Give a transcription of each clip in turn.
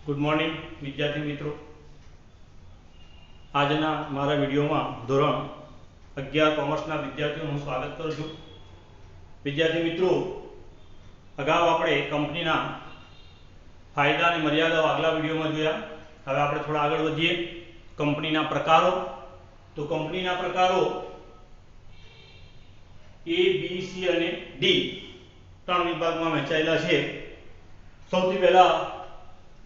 Good morning विद्यार्थी मित्रों। आजना मारा विडियो में धोरण 11 कॉमर्सना विद्यार्थीओं स्वागत करूँ छूँ। विद्यार्थी मित्रों, अगाऊ आपणे कंपनीना फायदा और मर्यादा आगला विडियो में जोया। हवे आपणे थोड़ा आगळ वधीए। कंपनीना प्रकारो, तो कंपनीना प्रकारो ए बी सी और डी त्रण विभाग में वहेंचायेला छे। सौथी पहला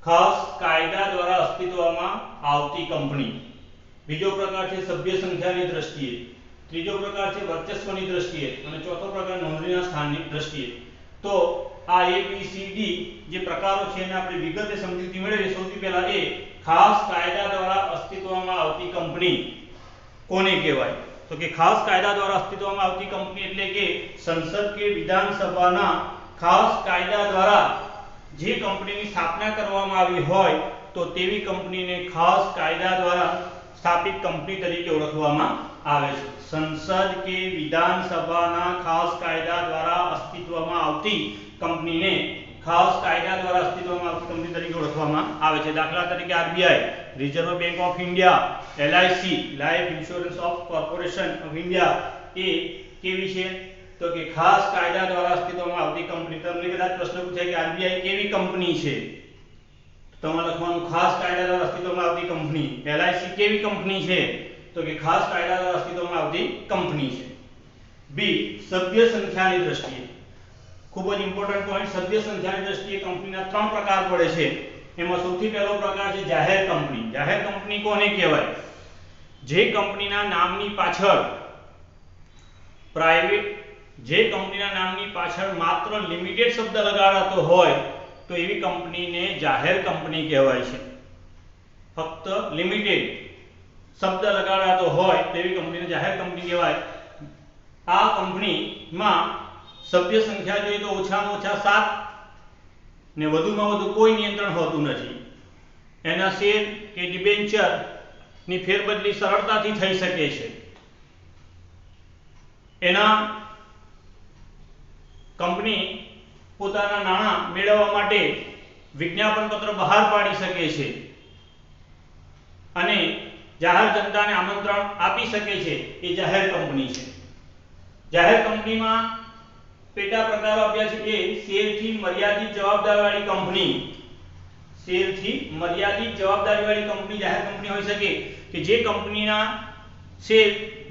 खास कायदा द्वारा अस्तित्व में आवती कंपनी। बीजो प्रकार है सभ्य संख्या की दृष्टिए। तीजो प्रकार है वर्चस्व की दृष्टिए और चौथो प्रकार नोंधणीना स्थान की दृष्टिए। तो आ A B C D J प्रकारो छे एने आपणे विगते समजूती मेळवीए। सौथी पहला ए खास कायदा द्वारा अस्तित्व में आवती कंपनी कोने कहेवाय? तो कि खास कायदा द्वारा अस्तित्व में आवती कंपनी एटले के संसद के विधानसभाना खास कायदा द्वारा जे कंपनी की स्थापना करवामां आवी होय तो तेवी कंपनी ने खास कायदा द्वारा स्थापित कंपनी तरीके ओळखवामां आवे छे। संसद के विधानसभाना खास कायदा द्वारा अस्तित्व में आवती कंपनी ने खास कायदा द्वारा अस्तित्व में आवती कंपनी तरीके ओळखवामां आवे छे। दाखला तरीके RBI, reserve bank of India, LIC life insurance of corporation of India ए केवी छे? तो कि खास कायदा द्वारा अस्तित्व में आवती कंपनी। तमने कदाच प्रश्न पूछे कि आरबीआई केवी कंपनी छे, तो तमारे लखवानुं खास कायदा द्वारा अस्तित्व में आवती कंपनी। एलआईसी केवी कंपनी छे, तो कि खास कायदा द्वारा अस्तित्व में आवती कंपनी छे। बी सभ्य संख्या की दृष्टिए खूब ज इम्पोर्टન્ટ पॉइंट। सभ्य संख्या की दृष्टिए कंपनीना त्रण प्रकार पड़े छे। एमां सौथी पहलो प्रकार छे जाहेर कंपनी। जाहेर कंपनी कोने कहेवाय? जे कंपनीना नामनी पाछळ प्राइवेट जे कंपनीना नामनी पाछळ मात्र लिमिटेड शब्द लगाड़ातो होय तो एवी कंपनी ने जाहेर कंपनी कहेवाय छे। फक्त लिमिटेड शब्द लगाड़ातो होय तेवी कंपनी ने जाहेर कंपनी कहेवाय। आ कंपनी में सभ्य संख्या जोईए तो ओछामां ओछा 7 ने वधुमां वधु कोई नियंत्रण होतुं नथी। एना शेर के डिबेन्चर नी फेरबदली सरळताथी थई शके छे। एना कंपनी पोताना नाणां मेळववा माटे विज्ञापन पत्र बहार पाडी शके छे अने जाहेर जनताने आमंत्रण आपी शके छे। ए जाहेर कंपनी छे। जाहेर कंपनी में पेटा प्रकारो आप्या छे। ए शेरथी मर्यादित जवाबदारीवाળી कंपनी। शेरथी मर्यादित जवाबदारीवाળી कंपनी जाहेर कंपनी होई शके कि जे कंपनीना शेर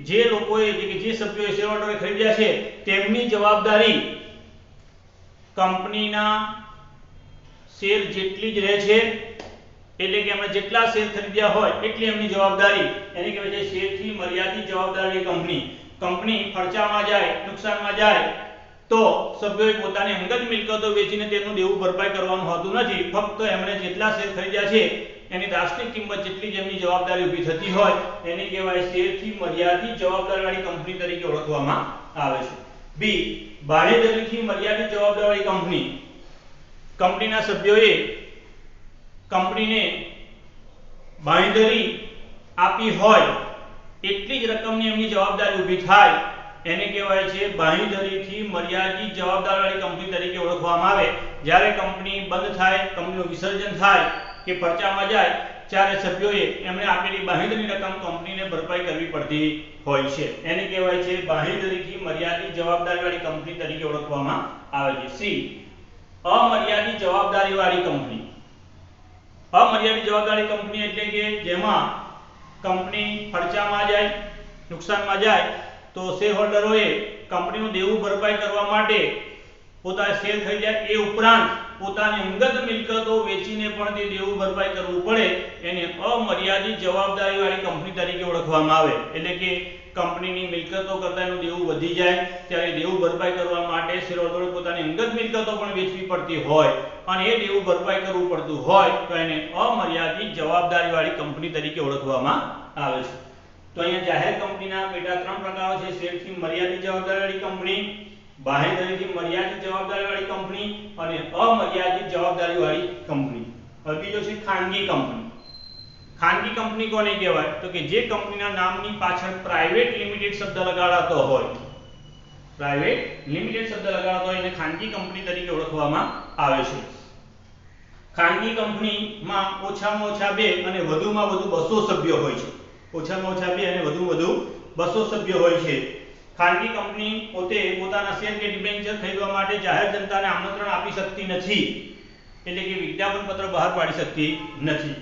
जे लोकोए जे सभ्योए शेरहोल्डरे खरीद्या छे तेमनी जवाबदारी कंपनीना शेर जेटली ज रहे छे, એટલે કે આપણે જેટલા શેર ખરીદ્યા હોય એટલી એમની જવાબદારી, એને કહેવાય છે શેરથી મર્યાદિત જવાબદારી કંપની। કંપની ખર્ચામાં જાય, નુકસાનમાં જાય તો સભ્યોએ પોતાની અંગત મિલકતો વેચીને તેનું દેવું ભરપાઈ કરવાનું હોતું નથી। ફક્ત એમણે જેટલા શેર ખરીદ્યા છે એની દાર્શનિક કિંમત જેટલી જ એમની જવાબદારી ઊભી થતી હોય એને કહેવાય શેરથી મર્યાદિત જવાબદારીવાળી કંપની તરીકે ઓળખવામાં આવે છે। બી બાહેધરીથી મર્યાદિત જવાબદારીવાળી કંપની। કંપનીના સભ્યોએ कंपनी ने बांहेधरी आपी होय एटली ज रकमनी एमनी जवाबदारी ऊभी थाय एने कहेवाय छे बांहेधरीथी मर्यादित जवाबदारीवाળી कंपनी तरीके ओळखवामां आवे। ज्यारे कंपनी बंध थाय, कंपनीनुं विसर्जन थाय के फरचामां जाय त्यारे सभ्योए एमणे आपेली बांहेधरी रकम कंपनीने भरपाई करवी पड़ती होय छे। एने कहेवाय छे बांहेधरीथी मर्यादित जवाबदारीवाળી कंपनी तरीके ओळखवामां आवे छे। सी अमर्यादित जवाबदारीवाળી कंपनी। अमर्यादित जवाबदारी कंपनी एटले के जेमां कंपनी खर्चामां जाय, नुकसानमां जाय तो शेर होल्डरोए कंपनीनुं देवुं भरपाई करवा माटे पोताना शेर खरीद्या ए उपरांत पोतानी अंगत मिलकतो वेचीने पण ते देवुं भरपाई करवुं पड़े एने अमर्यादित जवाबदारीवाળી कंपनी तरीके ओळखवामां आवे। एटले के कंपनीनी मिलकतो करता एनुं देवुं वधी जाय त्यारे देवुं भरपाई करवा माटे शेर होल्डरोए पोतानी अंगत मिलकतो पण वेचवी पड़ती होय અને એ દેવું ભરપાઈ કરવું પડતું હોય તો એને અમર્યાદિત જવાબદારીવાળી કંપની તરીકે ઓળખવામાં આવે છે। તો અહીંયા જાહેર કંપનીના પેટા ત્રણ પ્રકારો છે। શેરથી મર્યાદિત જવાબદારીવાળી કંપની, બાહેધરીથી મર્યાદિત જવાબદારીવાળી કંપની અને અમર્યાદિત જવાબદારીવાળી કંપની। હવે બીજો છે ખાનગી કંપની। ખાનગી કંપની કોને કહેવાય? તો કે જે કંપનીના નામની પાછળ પ્રાઇવેટ લિમિટેડ શબ્દ લગાડાતો હોય, પ્રાઇવેટ લિમિટેડ શબ્દ લગાડતો હોય એને ખાનગી કંપની તરીકે ઓળખવામાં આવે છે। ખાનગી કંપનીમાં ઓછામાં ઓછા 2 અને વધુમાં વધુ 200 સભ્યો હોય છે. ઓછામાં ઓછા 2 અને વધુમાં વધુ 200 સભ્યો હોય છે. ખાનગી કંપની પોતે પોતાના શેર કે ડિબેન્ચર ખરીદવા માટે જાહેર જનતાને આમંત્રણ આપી શકતી નથી, એટલે કે વિજ્ઞાપન પત્ર બહાર પાડી શકતી નથી.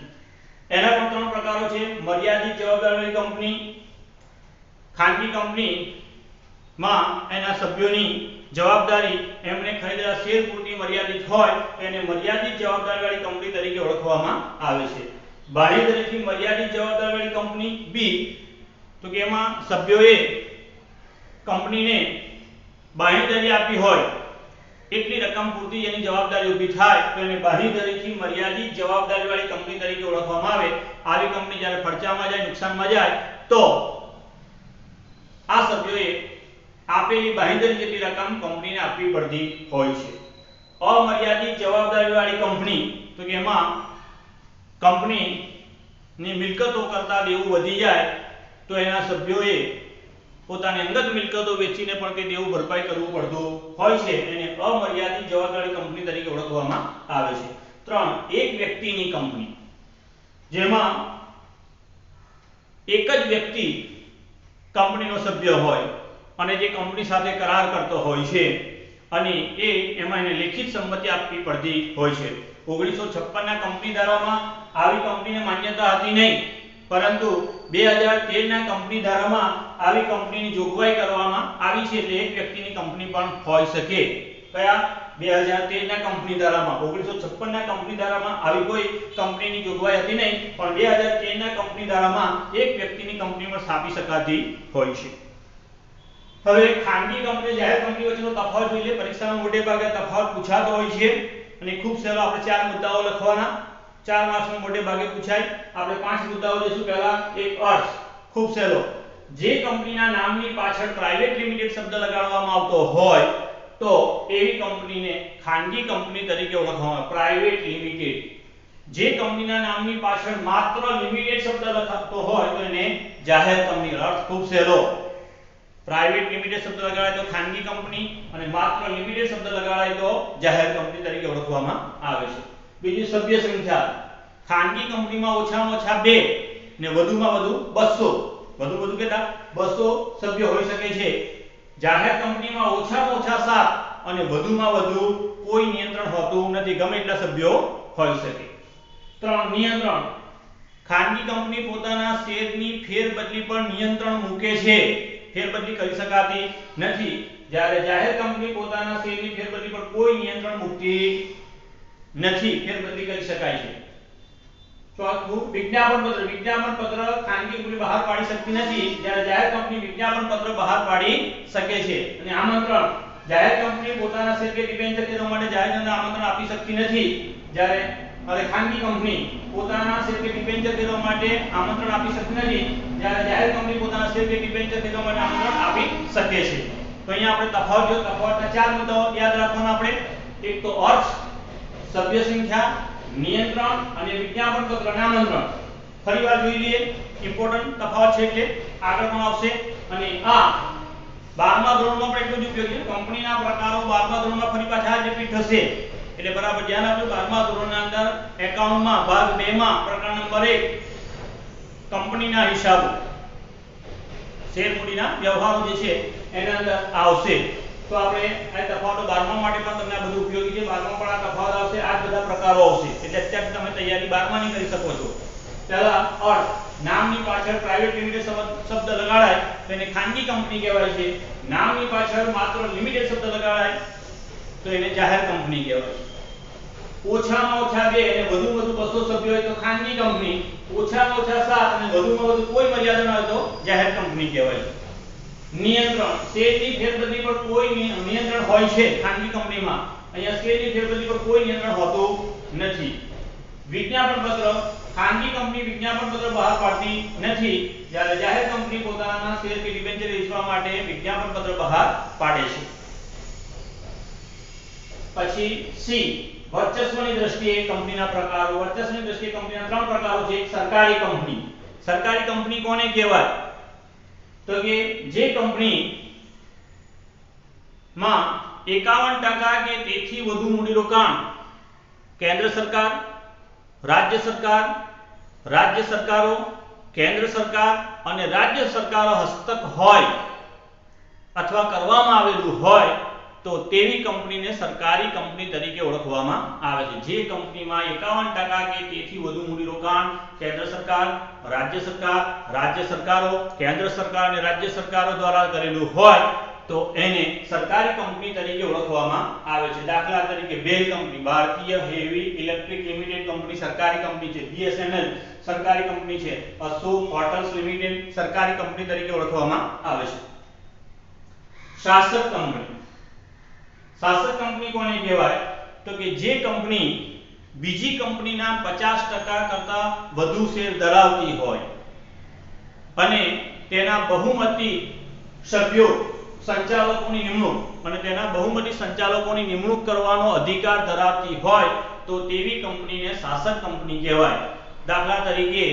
એના પણ 3 પ્રકારો છે. મર્યાદિત જવાબદારીવાળી કંપની. ખાનગી કંપનીમાં એના સભ્યોની જવાબદારી એમણે ખરીદેલા શેર પૂરતી મર્યાદિત હોય તો એને મર્યાદિત જવાબદારીવાળી કંપની તરીકે ઓળખવામાં આવે છે. બાંહેધરીથી મર્યાદિત જવાબદારીવાળી કંપની બી, તો કે એમાં સભ્યોએ કંપનીને બાંહેધરી આપી હોય એટલી રકમ પૂરતી એની જવાબદારી ઊભી થાય તો એને બાંહેધરીથી મર્યાદિત જવાબદારીવાળી કંપની તરીકે ઓળખવામાં આવે. આવી કંપની જ્યારે ફડચામાં જાય, નુકસાનમાં જાય તો આ સભ્યોએ આપેલી બાંહેધરી જેટલી રકમ કંપનીને આપવી પડતી હોય છે. અમર્યાદિત જવાબદારીવાળી કંપની, તો કે એમાં કંપનીની મિલકતો કરતાં દેવું વધી જાય તો એના સભ્યોએ પોતાની અંગત મિલકતો વેચીને પણ તે દેવું ભરપાઈ કરવું પડતું હોય છે. એને અમર્યાદિત જવાબદારી કંપની તરીકે ઓળખવામાં આવે છે. 3. એક વ્યક્તિની કંપની, જેમાં એક જ વ્યક્તિ કંપનીનો સભ્ય હોય અને જે કંપની સાથે કરાર કરતો હોય છે અને એમાં એને લેખિત સંમતિ આપવી પડતી હોય છે. 1956 ના કંપની ધારામાં આવી કંપનીને માન્યતા હતી નહીં, પરંતુ 2013 ના કંપની ધારામાં આવી કંપનીની જોગવાઈ કરવામાં આવી છે. એટલે એક વ્યક્તિની કંપની પણ હોઈ શકે. કયા? 2013 ના કંપની ધારામાં. 1956 ના કંપની ધારામાં આવી કોઈ કંપનીની જોગવાઈ હતી નહીં, પણ 2013 ના કંપની ધારામાં એક વ્યક્તિની કંપની પણ સ્થાપી શકાતી હોય છે. હવે ખાનગી કંપની જાહેર કંપની વચ્ચેનો તફાવત જોઈ લે. પરીક્ષામાં મોટે ભાગે તફાવત પૂછાતો હોય છે અને ખૂબ સહેલો આપણે 4 મુદ્દાઓ લખવાના. 4 માર્ક્સમાં મોટે ભાગે પૂછાય. આપણે 5 મુદ્દાઓ લઈશું. પહેલા એક અર્થ, ખૂબ સહેલો. જે કંપનીના નામની પાછળ પ્રાઇવેટ લિમિટેડ શબ્દ લગાડવામાં આવતો હોય તો એવી કંપનીને ખાનગી કંપની તરીકે ઓળખવામાં આવે. Private limited. જે કંપનીના નામની પાછળ માત્ર લિમિટેડ શબ્દ લખાતો હોય તો એને જાહેર કંપની. અર્થ ખૂબ સહેલો. પ્રાઇવેટ લિમિટેડ શબ્દ લગાડાય તો ખાનગી કંપની અને માત્ર લિમિટેડ શબ્દ લગાડાય તો જાહેર કંપની તરીકે ઓળખવામાં આવે છે. બીજું સભ્ય સંખ્યા. ખાનગી કંપનીમાં ઓછામાં ઓછા 2 ને વધુમાં વધુ 200. વધુ કેટલા? 200 સભ્યો હોઈ શકે છે. જાહેર કંપનીમાં ઓછામાં ઓછા 7 અને વધુમાં વધુ કોઈ નિયંત્રણ હોતું નથી, ગમે એટલા સભ્યો હોઈ શકે. 3. નિયંત્રણ. ખાનગી કંપની પોતાના શેરની ફેરબદલી પર નિયંત્રણ મૂકે છે, ફેરબદલી કરી શકાતી નથી. જ્યારે જાહેર કંપની પોતાના શેરની ફેરબદલી પર કોઈ નિયંત્રણ મૂકતી નથી, ફેરબદલી કરી શકાય છે. ચોથું વિજ્ઞાપન પત્ર. વિજ્ઞાપન પત્ર ખાનગી કંપની બહાર પાડી શકતી નથી, જ્યારે જાહેર કંપની વિજ્ઞાપન પત્ર બહાર પાડી શકે છે. અને આમંત્રણ. જાહેર કંપની પોતાના શેર કે ડિબેન્ચર ખરીદવા માટે જાહેર જનતાને આમંત્રણ આપી શકતી નથી, જ્યારે ખાનગી કંપની પોતાના શેર કે ડિબેન્ચર ખરીદવા માટે આમંત્રણ આપી શકતી નથી, જ્યારે જાહેર કંપની પોતાના શેર કે ડિબેન્ચર ખરીદવા માટે આમંત્રણ આપી શકે છે. તો અહીંયા આપણે તફાવત જો તફાવતના 4 મુદ્દાઓ યાદ રાખવાના આપણે. એક તો અર્થ, સભ્ય સંખ્યા, નિયંત્રણ અને વિજ્ઞાપન પત્ર આમંત્રણ. ફરીવાર જોઈ લઈએ. ઇમ્પોર્ટન્ટ તફાવત છે એટલે આગળ પણ આવશે. અને આ 12મા ધોરણમાં પણ એટલું જ ઉપયોગી છે. કંપનીના પ્રકારો 12મા ધોરણમાં ફરી પાછા રિપીટ થશે, એટલે બરાબર ધ્યાન આપજો. 12મા ધોરણના અંદર એકાઉન્ટમાં ભાગ 2 માં પ્રકરણ નંબર 1 કંપનીના હિસાબો, શેર મૂડીના વ્યવહારો જે છે એના અંદર આવશે. તો આપણે આ તફાવતો 12મા માટે પણ તમને આ બધું ઉપયોગી છે. 12મા પણ આ તફાવત આવશે, આ બધા પ્રકારો આવશે. એટલે અત્યારે તમે તૈયારી 12મા ની કરી શકો છો. પહેલા અર્થ. નામની પાછળ પ્રાઇવેટ લિમિટેડ શબ્દ લગાડાય તો એને ખાનગી કંપની કહેવાય છે. નામની પાછળ માત્ર લિમિટેડ શબ્દ લગાડાય તો એને જાહેર કંપની કહેવાય. ઓછામાં ઓછા 2 અને વધુમાં વધુ 200 સભ્યો હોય તો ખાનગી કંપની. ઓછામાં ઓછા 7 અને વધુમાં વધુ કોઈ મર્યાદા ન હોય તો જાહેર કંપની કહેવાય. નિયંત્રણ. શેરની ફેરબદલી પર કોઈ નિયંત્રણ હોય છે ખાનગી કંપનીમાં. અહીંયા શેરની ફેરબદલી પર કોઈ નિયંત્રણ હોતું નથી. વિજ્ઞાપન પત્ર. ખાનગી કંપની વિજ્ઞાપન પત્ર બહાર પાડતી નથી, જ્યારે જાહેર કંપની પોતાના શેર કે ડિબેન્ચર વેચવા માટે વિજ્ઞાપન પત્ર બહાર પાડે છે. પછી સી. વર્ચસ્વની દ્રષ્ટિએ કંપનીના પ્રકારો. વર્ચસ્વની દ્રષ્ટિએ કંપનીના 3 પ્રકારો છે. સરકારી કંપની. સરકારી કંપની કોને કહેવાય? તો કે જે કંપની માં 51% કે તેથી વધુ મૂડીરોકાણ કેન્દ્ર સરકાર, રાજ્ય સરકાર, રાજ્ય સરકારો, કેન્દ્ર સરકાર અને રાજ્ય સરકારો હસ્તક હોય અથવા કરવામાં આવેલું હોય તો તેવી કંપનીને સરકારી કંપની તરીકે ઓળખવામાં આવે છે. જે કંપનીમાં 51% કે તેથી વધુ મૂડીરોકાણ કેન્દ્ર સરકાર, રાજ્ય સરકાર, રાજ્ય સરકારો, કેન્દ્ર સરકાર અને રાજ્ય સરકારો દ્વારા કરેલું હોય તો એને સરકારી કંપની તરીકે ઓળખવામાં આવે છે. દાખલા તરીકે બેલ કંપની, ભારતીય હેવી ઇલેક્ટ્રિક લિમિટેડ કંપની સરકારી કંપની છે. BSNL સરકારી કંપની છે. અશોક હોટલ્સ લિમિટેડ સરકારી કંપની તરીકે ઓળખવામાં આવે છે. શાસક કંપની, શાસક કંપની કોને કહેવાય તો કે જે કંપની બીજી કંપનીના 50% કરતા વધુ શેર ધરાવતી હોય અને તેના બહુમતી સભ્યો સંચાલકોની નિમણૂક અને તેના બહુમતી સંચાલકોની નિમણૂક કરવાનો અધિકાર ધરાવતી હોય તો તેવી કંપનીને શાસક કંપની કહેવાય. દાખલા તરીકે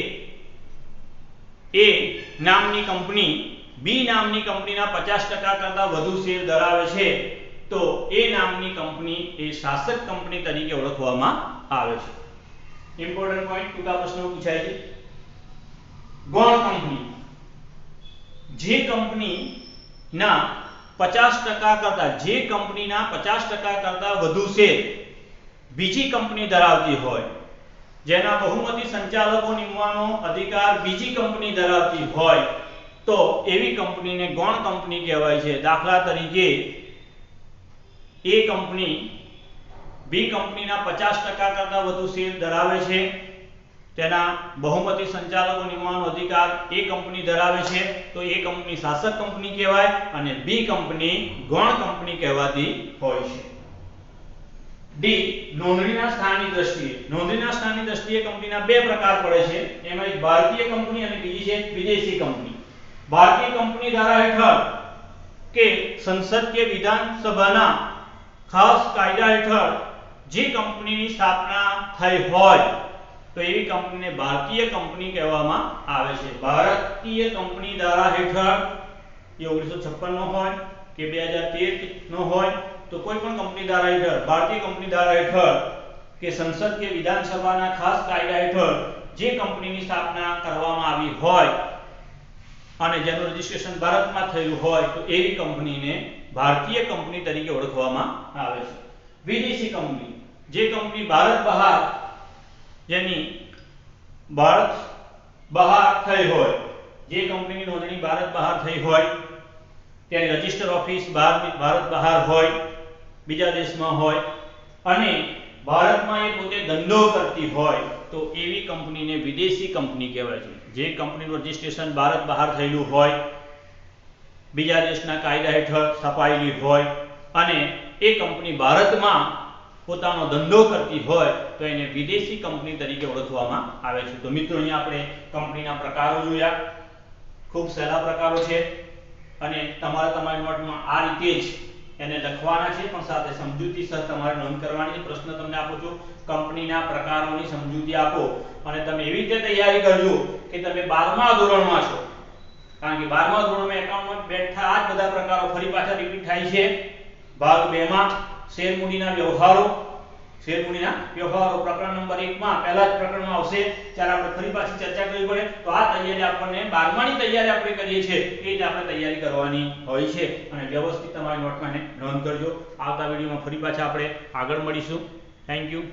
એ નામની કંપની બી નામની કંપનીના 50% કરતા વધુ શેર ધરાવે છે તો એ નામની કંપની એ શાસક કંપની તરીકે ઓળખવામાં આવે છે. ઇમ્પોર્ટન્ટ પોઈન્ટ ટૂંકા પ્રશ્નો પૂછાય છે. ગૌણ કંપની, જે કંપનીના 50% કરતા જે કંપનીના 50% કરતા વધુ શેર બીજી કંપની ધરાવતી હોય, જેના બહુમતી સંચાલકો નિમવાનો અધિકાર બીજી કંપની ધરાવતી હોય તો એવી કંપનીને ગૌણ કંપની કહેવાય છે. દાખલા તરીકે એ કંપની બી કંપનીના 50% કરતા વધુ શેર ધરાવે છે, તેના બહુમતી સંચાલકો નિમવાનો અધિકાર એ કંપની ધરાવે છે તો એ કંપની શાસક કંપની કહેવાય અને બી કંપની ગૌણ કંપની કહેવાતી હોય છે. ડી નોંધણીના સ્થાનની દ્રષ્ટિએ, નોંધણીના સ્થાનની દ્રષ્ટિએ કંપનીના બે પ્રકાર પડે છે. એમાં એક ભારતીય કંપની અને બીજી છે વિદેશી કંપની. ભારતીય કંપની ધારા હેઠળ કે સંસદ કે વિધાનસભાના ખાસ કાયદા હેઠળ જે કંપનીની સ્થાપના થઈ હોય તો એવી કંપનીને ભારતીય કંપની કહેવામાં આવે છે. ભારતીય કંપની ધારા હેઠળ એ 1956 નો હોય કે 2013 નો હોય તો કોઈ પણ કંપની ધારા હેઠળ, ભારતીય કંપની ધારા હેઠળ કે સંસદ કે વિધાનસભાના ખાસ કાયદા હેઠળ જે કંપનીની સ્થાપના કરવામાં આવી હોય અને જેનું રજીસ્ટ્રેશન ભારતમાં થયેલું હોય તો એવી કંપનીને ભારતીય કંપની તરીકે ઓળખવામાં આવે છે. વિદેશી કંપની, જે કંપની ભારત બહાર, જેની ભારત બહાર થઈ હોય, જે કંપનીની નોંધણી ભારત બહાર થઈ હોય, તેની રજિસ્ટર ઓફિસ ભારત બહાર હોય, બીજા દેશમાં હોય અને ભારતમાં એ પોતે ધંધો કરતી હોય તો એવી કંપનીને વિદેશી કંપની કહેવાય છે. જે કંપનીનું રજીસ્ટ્રેશન ભારત બહાર થયેલું હોય, બીજા દેશના કાયદા હેઠળ સ્થપાયેલી હોય અને એ કંપની ભારતમાં પોતાનો ધંધો કરતી હોય તો એને વિદેશી કંપની તરીકે ઓળખવામાં આવે છે. તો મિત્રો અહીંયા આપણે કંપનીના પ્રકારો જોયા. ખૂબ સહેલા પ્રકારો છે અને તમારે તમારી નોટમાં આ રીતે જ એને લખવાના છે પણ સાથે સમજૂતી સહ તમારે નોંધ કરવાની છે. પ્રશ્ન તમને આપું છું, કંપનીના પ્રકારોની સમજૂતી આપો અને તમે એવી રીતે તૈયારી કરજો કે તમે 12મા ધોરણમાં છો, કારણ કે 12મા ધોરણમાં એકાઉન્ટમાં બેઠા આ જ બધા પ્રકારો ફરી પાછા રિપીટ થાય છે. ભાગ 2 માં શેર મૂડીના વ્યવહારો, શેર મૂડીના વ્યવહારો પ્રકરણ નંબર 1 માં પહેલા જ પ્રકરણમાં આવશે, ત્યારે આપણે ફરી પાછી ચર્ચા કરવી પડે. તો આ તૈયારી આપણને 12માની તૈયારી આપણે કરીએ છીએ એ જ આપણે તૈયારી કરવાની હોય છે અને વ્યવસ્થિત તમારી નોટમાં નોંધ કરજો. આવતા વિડીયોમાં ફરી પાછા આપણે આગળ મળીશું. Thank you.